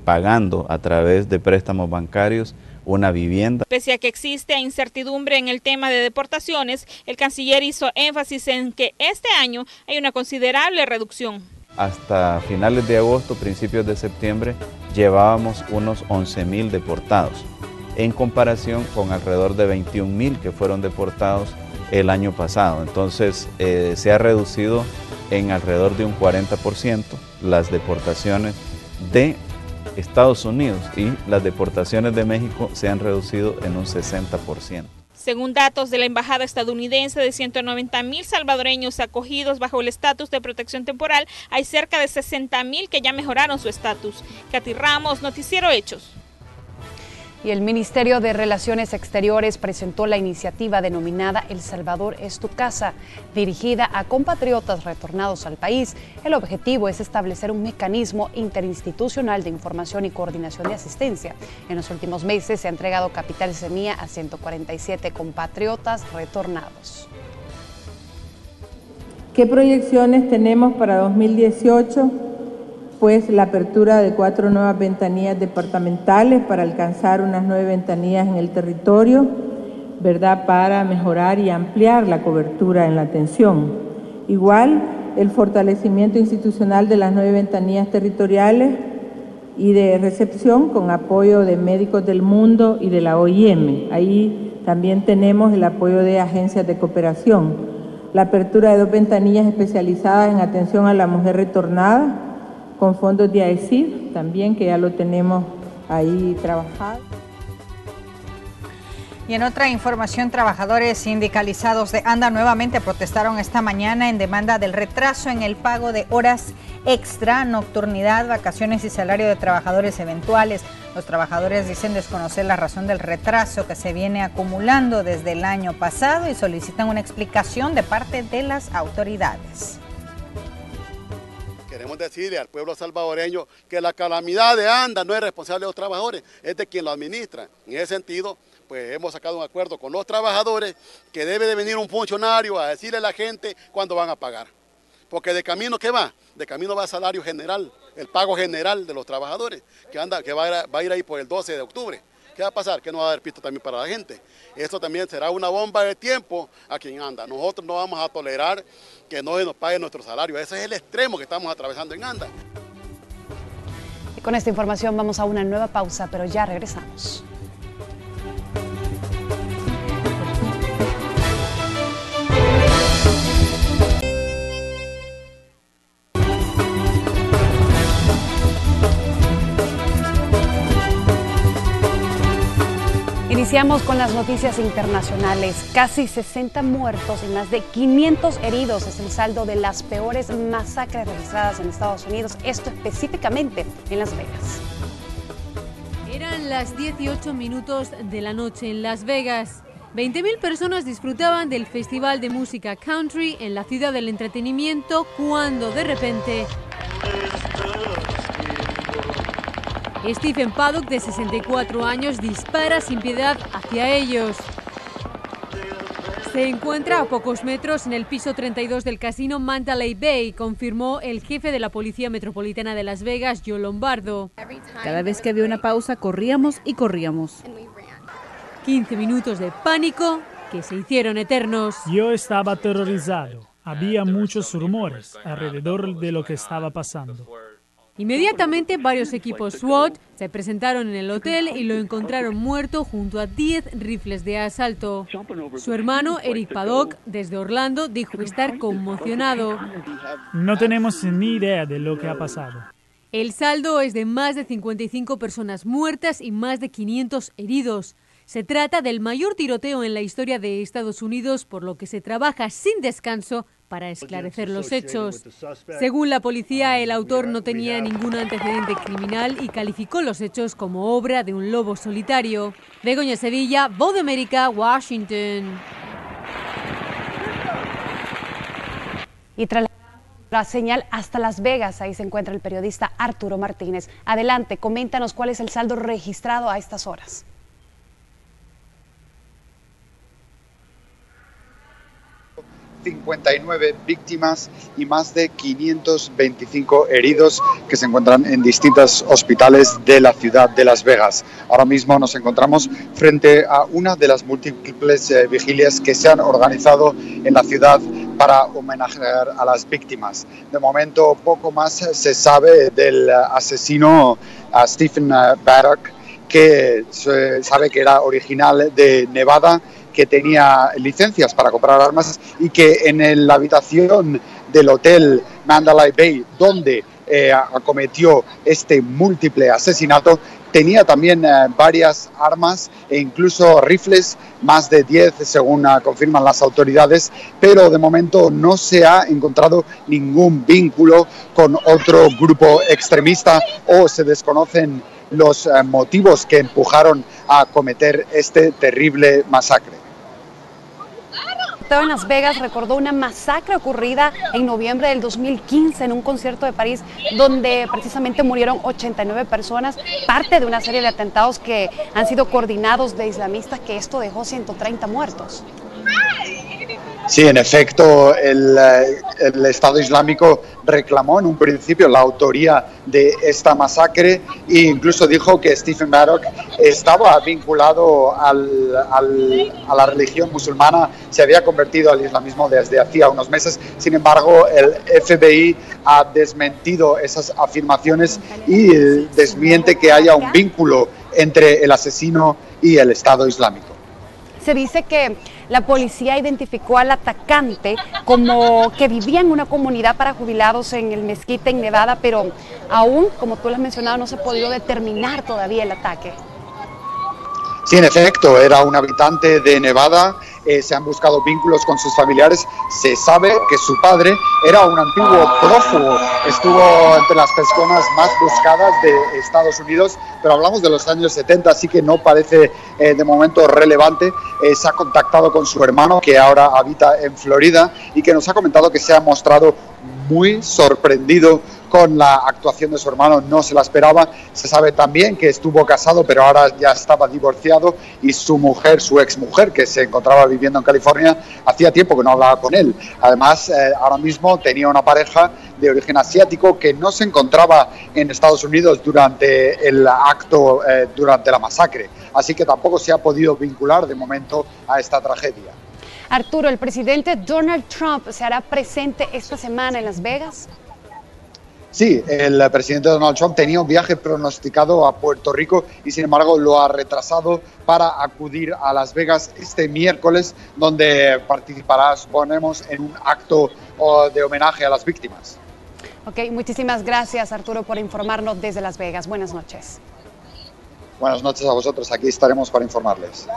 pagando a través de préstamos bancarios una vivienda. Pese a que existe incertidumbre en el tema de deportaciones, el canciller hizo énfasis en que este año hay una considerable reducción. Hasta finales de agosto, principios de septiembre, llevábamos unos 11,000 deportados, en comparación con alrededor de 21,000 que fueron deportados el año pasado. Entonces, se ha reducido en alrededor de un 40% las deportaciones de Estados Unidos y las deportaciones de México se han reducido en un 60%. Según datos de la Embajada estadounidense, de 190,000 salvadoreños acogidos bajo el estatus de protección temporal, hay cerca de 60,000 que ya mejoraron su estatus. Katy Ramos, Noticiero Hechos. Y el Ministerio de Relaciones Exteriores presentó la iniciativa denominada El Salvador es tu casa, dirigida a compatriotas retornados al país. El objetivo es establecer un mecanismo interinstitucional de información y coordinación de asistencia. En los últimos meses se ha entregado capital semilla a 147 compatriotas retornados. ¿Qué proyecciones tenemos para 2018? Pues la apertura de 4 nuevas ventanillas departamentales para alcanzar unas 9 ventanillas en el territorio, ¿verdad?, para mejorar y ampliar la cobertura en la atención. Igual, el fortalecimiento institucional de las 9 ventanillas territoriales y de recepción con apoyo de Médicos del Mundo y de la OIM. Ahí también tenemos el apoyo de agencias de cooperación. La apertura de 2 ventanillas especializadas en atención a la mujer retornada, con fondos de AECID también, que ya lo tenemos ahí trabajado. Y en otra información, trabajadores sindicalizados de ANDA nuevamente protestaron esta mañana en demanda del retraso en el pago de horas extra, nocturnidad, vacaciones y salario de trabajadores eventuales. Los trabajadores dicen desconocer la razón del retraso que se viene acumulando desde el año pasado y solicitan una explicación de parte de las autoridades. Queremos decirle al pueblo salvadoreño que la calamidad de ANDA no es responsable de los trabajadores, es de quien lo administra. En ese sentido, pues hemos sacado un acuerdo con los trabajadores que debe de venir un funcionario a decirle a la gente cuándo van a pagar. Porque de camino, ¿qué va? De camino va el salario general, el pago general de los trabajadores, que va a ir ahí por el 12 de octubre, ¿qué va a pasar? Que no va a haber pisto también para la gente. Esto también será una bomba de tiempo a quien anda. Nosotros no vamos a tolerar que no se nos pague nuestro salario. Ese es el extremo que estamos atravesando en Anda. Y con esta información vamos a una nueva pausa, pero ya regresamos. Iniciamos con las noticias internacionales. Casi 60 muertos y más de 500 heridos es el saldo de las peores masacres registradas en Estados Unidos, esto específicamente en Las Vegas. Eran las 18 minutos de la noche en Las Vegas. 20.000 personas disfrutaban del festival de música country en la ciudad del entretenimiento cuando de repente Stephen Paddock, de 64 años, dispara sin piedad hacia ellos. Se encuentra a pocos metros en el piso 32 del casino Mandalay Bay, confirmó el jefe de la Policía Metropolitana de Las Vegas, Joe Lombardo. Cada vez que había una pausa, corríamos y corríamos. 15 minutos de pánico que se hicieron eternos. Yo estaba aterrorizado. Había muchos rumores alrededor de lo que estaba pasando. Inmediatamente varios equipos SWAT se presentaron en el hotel y lo encontraron muerto junto a 10 rifles de asalto. Su hermano, Eric Paddock, desde Orlando, dijo estar conmocionado. No tenemos ni idea de lo que ha pasado. El saldo es de más de 55 personas muertas y más de 500 heridos. Se trata del mayor tiroteo en la historia de Estados Unidos, por lo que se trabaja sin descanso para esclarecer los hechos. Según la policía, el autor no tenía ningún antecedente criminal y calificó los hechos como obra de un lobo solitario. Begoña Sevilla, Voz de América, Washington. Y tras la señal hasta Las Vegas, ahí se encuentra el periodista Arturo Martínez. Adelante, coméntanos cuál es el saldo registrado a estas horas. 59 víctimas y más de 525 heridos que se encuentran en distintos hospitales de la ciudad de Las Vegas. Ahora mismo nos encontramos frente a una de las múltiples vigilias que se han organizado en la ciudad para homenajear a las víctimas. De momento poco más se sabe del asesino Stephen Paddock, que se sabe que era original de Nevada, que tenía licencias para comprar armas y que en la habitación del hotel Mandalay Bay, donde acometió este múltiple asesinato, tenía también varias armas e incluso rifles, más de 10 según confirman las autoridades, pero de momento no se ha encontrado ningún vínculo con otro grupo extremista o se desconocen los motivos que empujaron a cometer este terrible masacre. En Las Vegas recordó una masacre ocurrida en noviembre del 2015 en un concierto de París donde precisamente murieron 89 personas, parte de una serie de atentados que han sido coordinados de islamistas, que esto dejó 130 muertos. Sí, en efecto, el Estado Islámico reclamó en un principio la autoría de esta masacre e incluso dijo que Stephen Paddock estaba vinculado a la religión musulmana, se había convertido al islamismo desde hacía unos meses. Sin embargo, el FBI ha desmentido esas afirmaciones y desmiente que haya un vínculo entre el asesino y el Estado Islámico. Se dice que la policía identificó al atacante como que vivía en una comunidad para jubilados en el Mezquite, en Nevada, pero aún, como tú lo has mencionado, no se ha podido determinar todavía el ataque. Sí, en efecto, era un habitante de Nevada, se han buscado vínculos con sus familiares, se sabe que su padre era un antiguo prófugo, estuvo entre las personas más buscadas de Estados Unidos, pero hablamos de los años 70, así que no parece de momento relevante. Se ha contactado con su hermano, que ahora habita en Florida, y que nos ha comentado que se ha mostrado muy sorprendido con la actuación de su hermano, no se la esperaba. Se sabe también que estuvo casado, pero ahora ya estaba divorciado, y su mujer, su exmujer, que se encontraba viviendo en California, hacía tiempo que no hablaba con él. Además, ahora mismo tenía una pareja de origen asiático que no se encontraba en Estados Unidos durante el acto, durante la masacre. Así que tampoco se ha podido vincular de momento a esta tragedia. Arturo, ¿el presidente Donald Trump se hará presente esta semana en Las Vegas? Sí, el presidente Donald Trump tenía un viaje pronosticado a Puerto Rico y sin embargo lo ha retrasado para acudir a Las Vegas este miércoles, donde participará, suponemos, en un acto de homenaje a las víctimas. Ok, muchísimas gracias, Arturo, por informarnos desde Las Vegas. Buenas noches. Buenas noches a vosotros, aquí estaremos para informarles.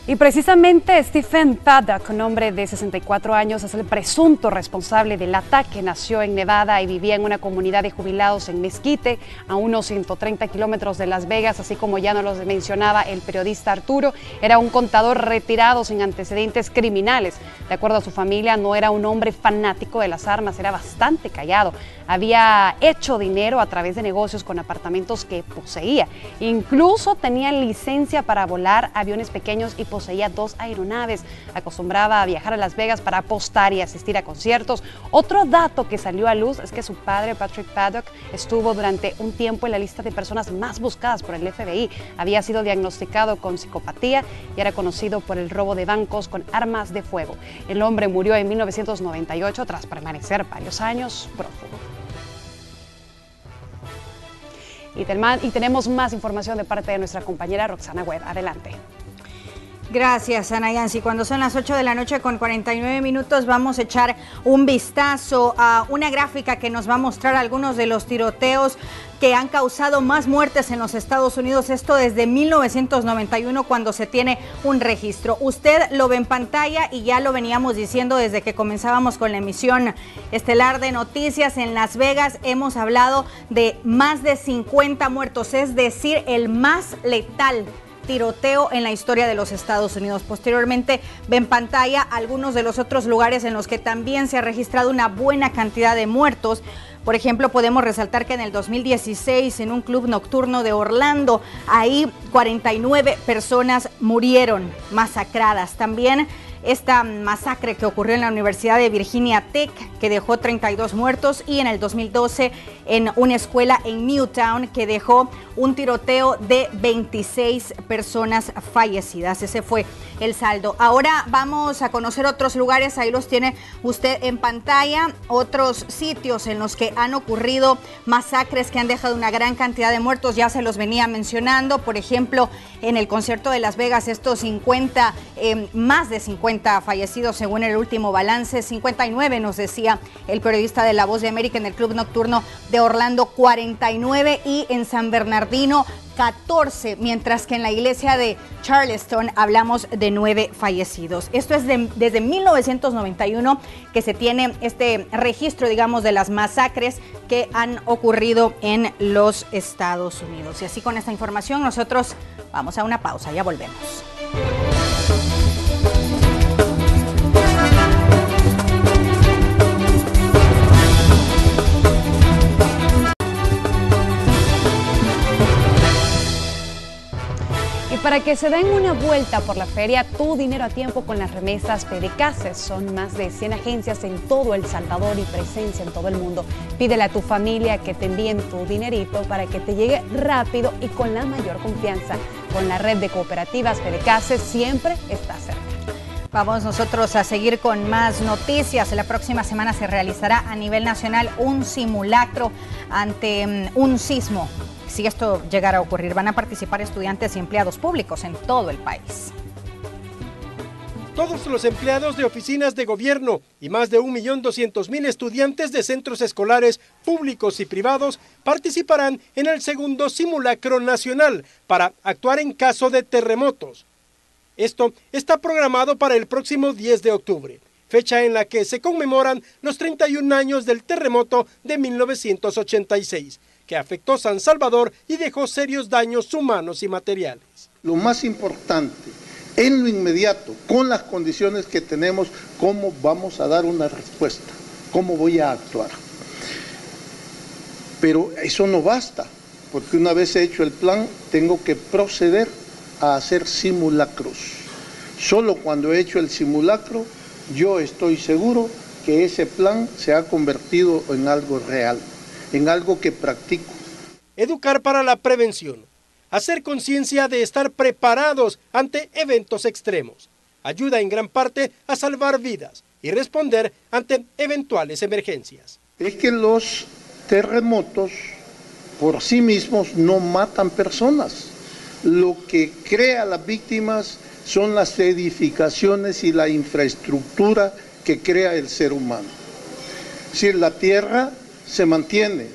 Y precisamente Stephen Paddock, un hombre de 64 años, es el presunto responsable del ataque. Nació en Nevada y vivía en una comunidad de jubilados en Mesquite, a unos 130 kilómetros de Las Vegas, así como ya nos lo mencionaba el periodista Arturo. Era un contador retirado sin antecedentes criminales. De acuerdo a su familia, no era un hombre fanático de las armas, era bastante callado. Había hecho dinero a través de negocios con apartamentos que poseía. Incluso tenía licencia para volar aviones pequeños y poseía 2 aeronaves. Acostumbraba a viajar a Las Vegas para apostar y asistir a conciertos. Otro dato que salió a luz es que su padre, Patrick Paddock, estuvo durante un tiempo en la lista de personas más buscadas por el FBI. Había sido diagnosticado con psicopatía y era conocido por el robo de bancos con armas de fuego. El hombre murió en 1998 tras permanecer varios años prófugo. Y tenemos más información de parte de nuestra compañera Roxana Webb. Adelante. Gracias, Ana Yancy. Cuando son las 8 de la noche con 49 minutos vamos a echar un vistazo a una gráfica que nos va a mostrar algunos de los tiroteos que han causado más muertes en los Estados Unidos. Esto desde 1991, cuando se tiene un registro. Usted lo ve en pantalla y ya lo veníamos diciendo desde que comenzábamos con la emisión estelar de noticias. En Las Vegas hemos hablado de más de 50 muertos, es decir, el más letal tiroteo en la historia de los Estados Unidos. Posteriormente ve en pantalla algunos de los otros lugares en los que también se ha registrado una buena cantidad de muertos. Por ejemplo, podemos resaltar que en el 2016, en un club nocturno de Orlando, ahí 49 personas murieron masacradas. También esta masacre que ocurrió en la Universidad de Virginia Tech, que dejó 32 muertos, y en el 2012 en una escuela en Newtown, que dejó un tiroteo de 26 personas fallecidas. Ese fue el saldo. Ahora vamos a conocer otros lugares, ahí los tiene usted en pantalla, otros sitios en los que han ocurrido masacres que han dejado una gran cantidad de muertos. Ya se los venía mencionando, por ejemplo, en el concierto de Las Vegas, estos más de 50 fallecidos según el último balance, 59 nos decía el periodista de La Voz de América. En el club nocturno de Orlando 49 y en San Bernardino 14, mientras que en la iglesia de Charleston hablamos de 9 fallecidos. Esto es desde 1991 que se tiene este registro, digamos, de las masacres que han ocurrido en los Estados Unidos. Y así con esta información nosotros vamos a una pausa, ya volvemos. Para que se den una vuelta por la feria, tu dinero a tiempo con las remesas Fedecases. Son más de 100 agencias en todo El Salvador y presencia en todo el mundo. Pídele a tu familia que te envíen tu dinerito para que te llegue rápido y con la mayor confianza. Con la red de cooperativas Fedecases siempre está cerca. Vamos nosotros a seguir con más noticias. La próxima semana se realizará a nivel nacional un simulacro ante un sismo. Si esto llegara a ocurrir, van a participar estudiantes y empleados públicos en todo el país. Todos los empleados de oficinas de gobierno y más de 1.200.000 estudiantes de centros escolares públicos y privados participarán en el segundo simulacro nacional para actuar en caso de terremotos. Esto está programado para el próximo 10 de octubre, fecha en la que se conmemoran los 31 años del terremoto de 1986. que afectó San Salvador y dejó serios daños humanos y materiales. Lo más importante, en lo inmediato, con las condiciones que tenemos, cómo vamos a dar una respuesta, cómo voy a actuar. Pero eso no basta, porque una vez hecho el plan, tengo que proceder a hacer simulacros. Solo cuando he hecho el simulacro, yo estoy seguro que ese plan se ha convertido en algo real, en algo que practico. Educar para la prevención, hacer conciencia de estar preparados ante eventos extremos, ayuda en gran parte a salvar vidas y responder ante eventuales emergencias. Es que los terremotos por sí mismos no matan personas. Lo que crea las víctimas son las edificaciones y la infraestructura que crea el ser humano. Es decir, la tierra se mantiene,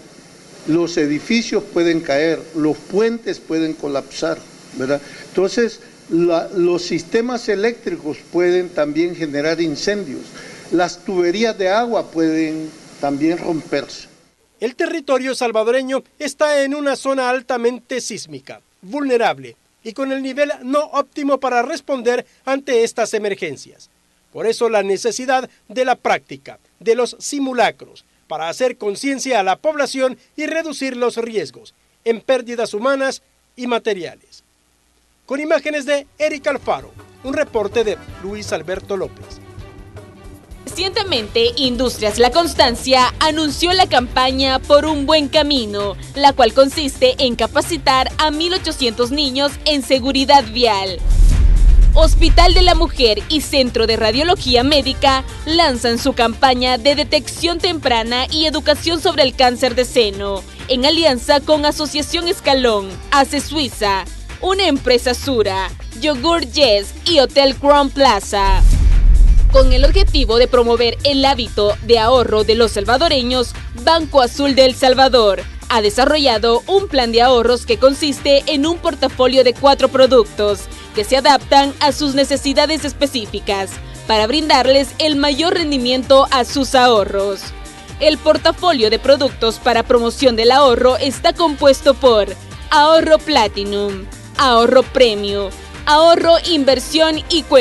los edificios pueden caer, los puentes pueden colapsar, ¿verdad? Entonces, los sistemas eléctricos pueden también generar incendios, las tuberías de agua pueden también romperse. El territorio salvadoreño está en una zona altamente sísmica, vulnerable y con el nivel no óptimo para responder ante estas emergencias. Por eso la necesidad de la práctica, de los simulacros, para hacer conciencia a la población y reducir los riesgos en pérdidas humanas y materiales. Con imágenes de Eric Alfaro, un reporte de Luis Alberto López. Recientemente, Industrias La Constancia anunció la campaña Por un Buen Camino, la cual consiste en capacitar a 1.800 niños en seguridad vial. Hospital de la Mujer y Centro de Radiología Médica lanzan su campaña de detección temprana y educación sobre el cáncer de seno, en alianza con Asociación Escalón, ACE Suiza, una empresa Sura, Yogur Yes y Hotel Crown Plaza. Con el objetivo de promover el hábito de ahorro de los salvadoreños, Banco Azul de El Salvador ha desarrollado un plan de ahorros que consiste en un portafolio de 4 productos que se adaptan a sus necesidades específicas para brindarles el mayor rendimiento a sus ahorros. El portafolio de productos para promoción del ahorro está compuesto por Ahorro Platinum, Ahorro Premium, Ahorro Inversión y Cuenta